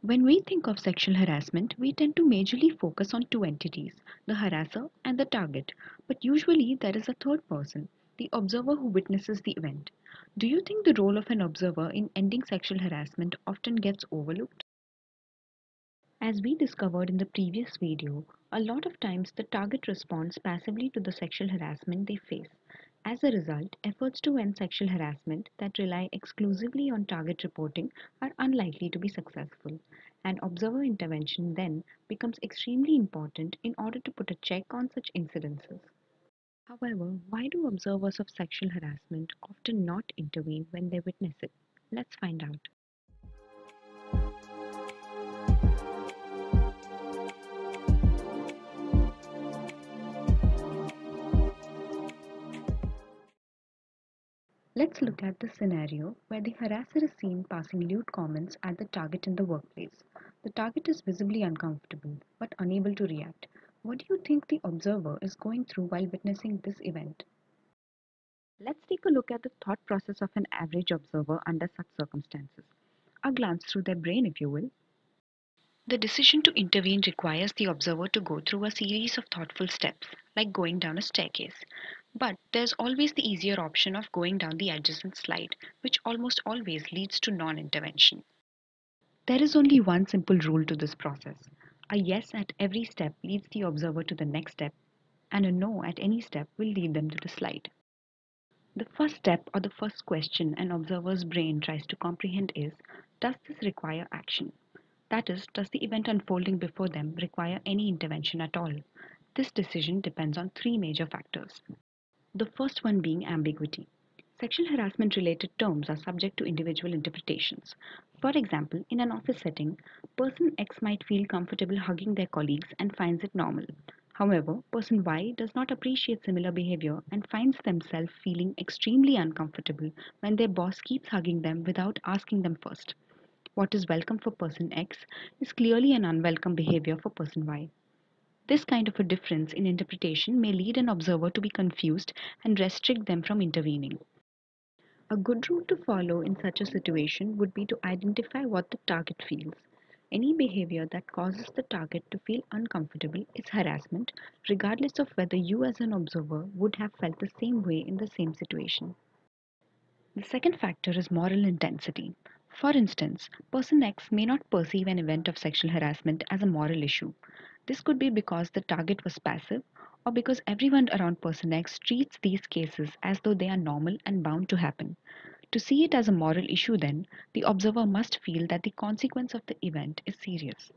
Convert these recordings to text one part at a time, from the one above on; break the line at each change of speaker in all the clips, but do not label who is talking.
When we think of sexual harassment, we tend to majorly focus on two entities, the harasser and the target, but usually there is a third person, the observer who witnesses the event. Do you think the role of an observer in ending sexual harassment often gets overlooked? As we discovered in the previous video, a lot of times the target responds passively to the sexual harassment they face. As a result, efforts to end sexual harassment that rely exclusively on target reporting are unlikely to be successful, and observer intervention then becomes extremely important in order to put a check on such incidences. However, why do observers of sexual harassment often not intervene when they witness it? Let's find out. Let's look at the scenario where the harasser is seen passing lewd comments at the target in the workplace. The target is visibly uncomfortable but unable to react. What do you think the observer is going through while witnessing this event? Let's take a look at the thought process of an average observer under such circumstances. A glance through their brain, if you will. The decision to intervene requires the observer to go through a series of thoughtful steps, like going down a staircase. But there's always the easier option of going down the adjacent slide, which almost always leads to non intervention. There is only one simple rule to this process. A yes at every step leads the observer to the next step, and a no at any step will lead them to the slide. The first step or the first question an observer's brain tries to comprehend is, does this require action? That is, does the event unfolding before them require any intervention at all? This decision depends on three major factors. The first one being ambiguity. Sexual harassment related terms are subject to individual interpretations. For example, in an office setting, person X might feel comfortable hugging their colleagues and finds it normal. However, person Y does not appreciate similar behavior and finds themselves feeling extremely uncomfortable when their boss keeps hugging them without asking them first. What is welcome for person X is clearly an unwelcome behavior for person Y. This kind of a difference in interpretation may lead an observer to be confused and restrict them from intervening. A good rule to follow in such a situation would be to identify what the target feels. Any behavior that causes the target to feel uncomfortable is harassment, regardless of whether you as an observer would have felt the same way in the same situation. The second factor is moral intensity. For instance, person X may not perceive an event of sexual harassment as a moral issue. This could be because the target was passive or because everyone around person X treats these cases as though they are normal and bound to happen. To see it as a moral issue, then, the observer must feel that the consequence of the event is serious.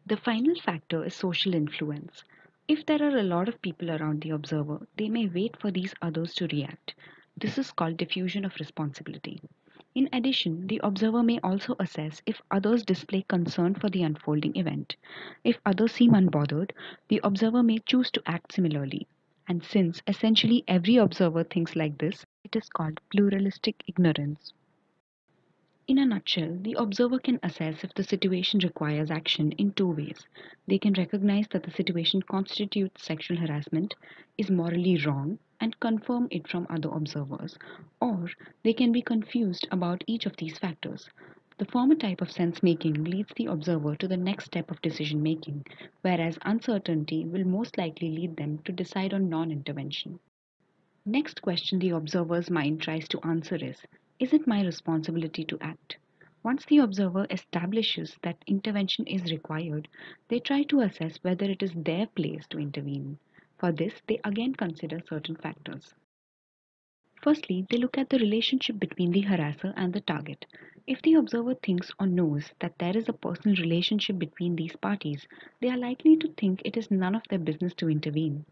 The final factor is social influence. If there are a lot of people around the observer, they may wait for these others to react. This is called diffusion of responsibility. In addition, the observer may also assess if others display concern for the unfolding event. If others seem unbothered, the observer may choose to act similarly. And since essentially every observer thinks like this, it is called pluralistic ignorance. In a nutshell, the observer can assess if the situation requires action in two ways. They can recognize that the situation constitutes sexual harassment, is morally wrong, and confirm it from other observers, or they can be confused about each of these factors. The former type of sense making leads the observer to the next step of decision making, whereas uncertainty will most likely lead them to decide on non intervention. Next question the observer's mind tries to answer is it my responsibility to act? Once the observer establishes that intervention is required, they try to assess whether it is their place to intervene. For this, they again consider certain factors. Firstly, they look at the relationship between the harasser and the target. If the observer thinks or knows that there is a personal relationship between these parties, they are likely to think it is none of their business to intervene.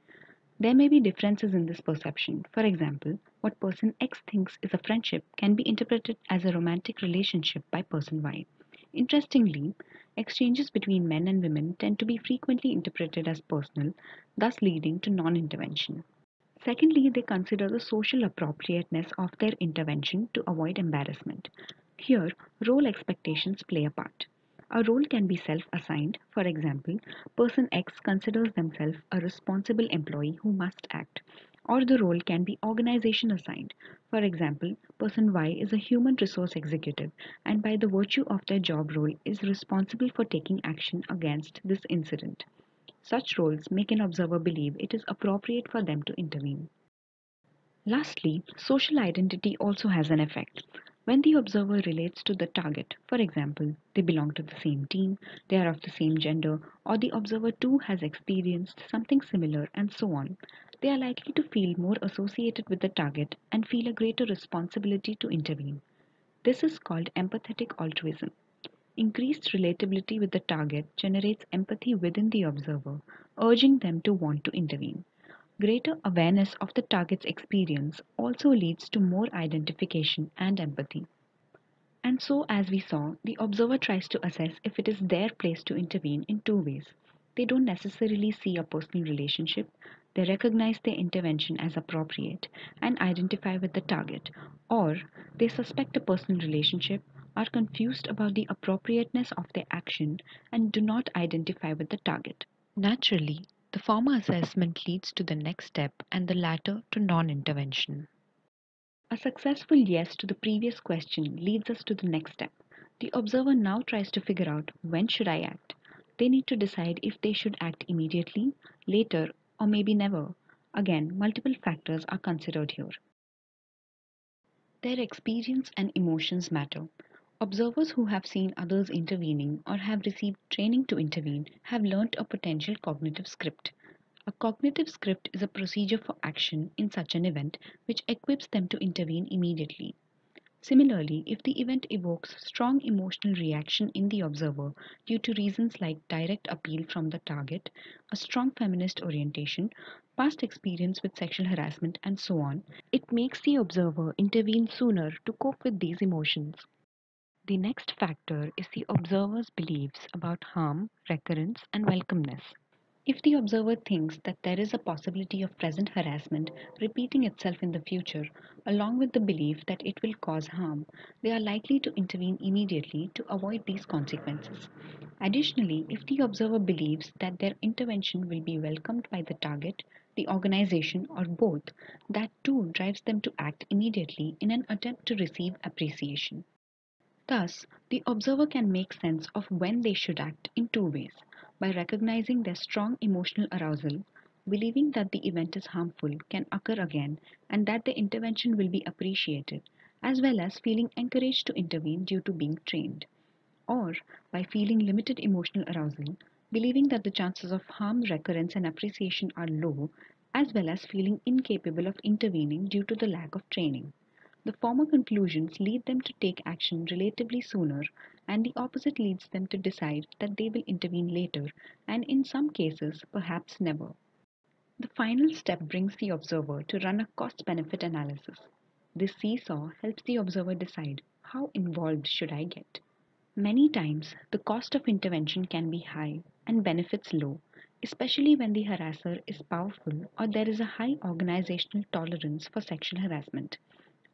There may be differences in this perception. For example, what person X thinks is a friendship can be interpreted as a romantic relationship by person Y. Interestingly, exchanges between men and women tend to be frequently interpreted as personal, thus leading to non intervention. Secondly, they consider the social appropriateness of their intervention to avoid embarrassment. Here, role expectations play a part. A role can be self assigned. For example, person X considers themselves a responsible employee who must act, or the role can be organization assigned. For example, person Y is a human resource executive and by the virtue of their job role is responsible for taking action against this incident. Such roles make an observer believe it is appropriate for them to intervene. Lastly, social identity also has an effect. When the observer relates to the target, for example, they belong to the same team, they are of the same gender, or the observer too has experienced something similar, and so on, they are likely to feel more associated with the target and feel a greater responsibility to intervene. This is called empathetic altruism. Increased relatability with the target generates empathy within the observer, urging them to want to intervene. Greater awareness of the target's experience also leads to more identification and empathy. And so, as we saw, the observer tries to assess if it is their place to intervene in two ways. They don't necessarily see a personal relationship, they recognize their intervention as appropriate and identify with the target, or they suspect a personal relationship, are confused about the appropriateness of their action, and do not identify with the target. Naturally, the former assessment leads to the next step and the latter to non intervention. A successful yes to the previous question leads us to the next step. The observer now tries to figure out when should I act. They need to decide if they should act immediately, later, or maybe never. Again, multiple factors are considered here. Their experience and emotions matter. Observers who have seen others intervening or have received training to intervene have learnt a potential cognitive script. A cognitive script is a procedure for action in such an event which equips them to intervene immediately. Similarly, if the event evokes strong emotional reaction in the observer due to reasons like direct appeal from the target, a strong feminist orientation, past experience with sexual harassment, and so on, it makes the observer intervene sooner to cope with these emotions. The next factor is the observer's beliefs about harm, recurrence, and welcomeness. If the observer thinks that there is a possibility of present harassment repeating itself in the future, along with the belief that it will cause harm, they are likely to intervene immediately to avoid these consequences. Additionally, if the observer believes that their intervention will be welcomed by the target, the organization, or both, that too drives them to act immediately in an attempt to receive appreciation. Thus, the observer can make sense of when they should act in two ways: by recognizing their strong emotional arousal, believing that the event is harmful can occur again and that the intervention will be appreciated, as well as feeling encouraged to intervene due to being trained, or by feeling limited emotional arousal, believing that the chances of harm, recurrence, and appreciation are low, as well as feeling incapable of intervening due to the lack of training. The former conclusions lead them to take action relatively sooner, and the opposite leads them to decide that they will intervene later, and in some cases, perhaps never. The final step brings the observer to run a cost benefit analysis. This seesaw helps the observer decide how involved should I get. Many times, the cost of intervention can be high and benefits low, especially when the harasser is powerful or there is a high organizational tolerance for sexual harassment.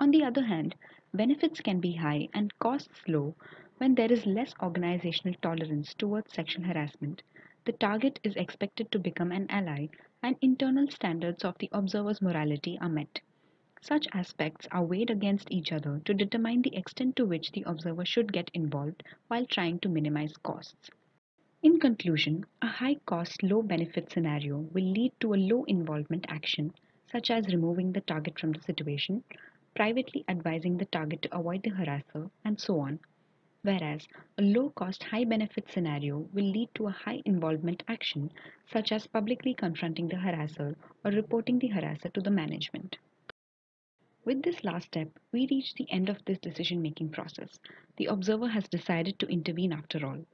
On the other hand, benefits can be high and costs low when there is less organizational tolerance towards sexual harassment. The target is expected to become an ally, and internal standards of the observer's morality are met. Such aspects are weighed against each other to determine the extent to which the observer should get involved while trying to minimize costs. In conclusion, a high cost, low benefit scenario will lead to a low involvement action, such as removing the target from the situation, privately advising the target to avoid the harasser, and so on. Whereas a low cost, high benefit scenario will lead to a high involvement action, such as publicly confronting the harasser or reporting the harasser to the management. With this last step, we reach the end of this decision making process. The observer has decided to intervene after all.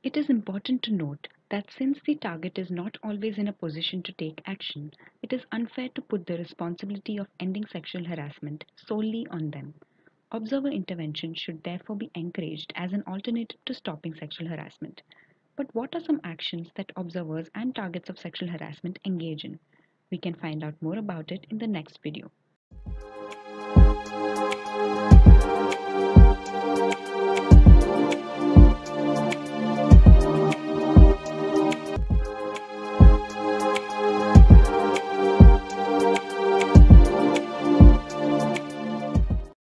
It is important to note that since the target is not always in a position to take action, it is unfair to put the responsibility of ending sexual harassment solely on them. Observer intervention should therefore be encouraged as an alternative to stopping sexual harassment. But what are some actions that observers and targets of sexual harassment engage in? We can find out more about it in the next video.